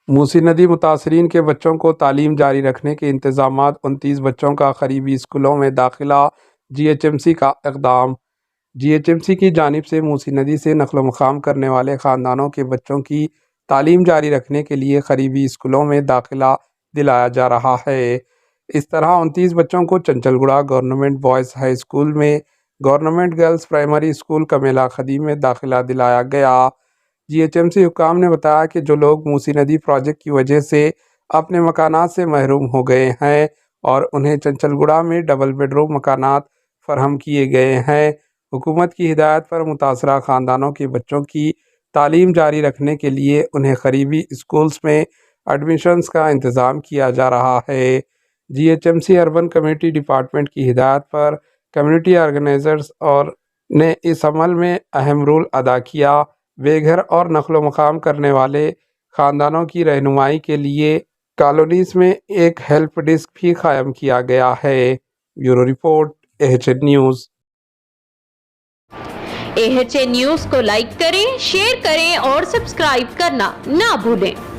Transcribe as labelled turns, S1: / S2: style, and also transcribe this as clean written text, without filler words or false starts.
S1: موسی ندی متاثرین کے بچوں کو تعلیم جاری رکھنے کے انتظامات 29 بچوں کا قریبی اسکولوں میں داخلہ جی ایچ ایم سی کا اقدام جی ایچ ایم سی کی جانب سے موسی ندی سے نقل و مقام کرنے والے خاندانوں کے بچوں کی تعلیم جاری رکھنے کے لیے قریبی اسکولوں میں داخلہ دلایا جا رہا ہے۔ اس طرح 29 بچوں کو چنچل گڑھا گورنمنٹ بوائز ہائی اسکول میں، گورنمنٹ گرلز پرائمری اسکول کمیلا خدیم میں داخلہ دلایا گیا۔ جی ایچ ایم سی حکام نے بتایا کہ جو لوگ موسی ندی پروجیکٹ کی وجہ سے اپنے مکانات سے محروم ہو گئے ہیں اور انہیں چنچل گڑھا میں ڈبل بیڈ روم مکانات فراہم کیے گئے ہیں، حکومت کی ہدایت پر متاثرہ خاندانوں کے بچوں کی تعلیم جاری رکھنے کے لیے انہیں قریبی اسکولز میں ایڈمیشنز کا انتظام کیا جا رہا ہے۔ G H M C urban community department کی ہدایت پر کمیونٹی آرگنائزرز اور نے اس عمل میں اہم رول ادا کیا۔ بے گھر اور نقل و مقام کرنے والے خاندانوں کی رہنمائی کے لیے کالونیز میں ایک ہیلپ ڈیسک بھی قائم کیا گیا ہے۔ Bureau report AHN news.
S2: AHN news کو لائک کریں، شیئر کریں اور سبسکرائب کرنا نہ بھولیں۔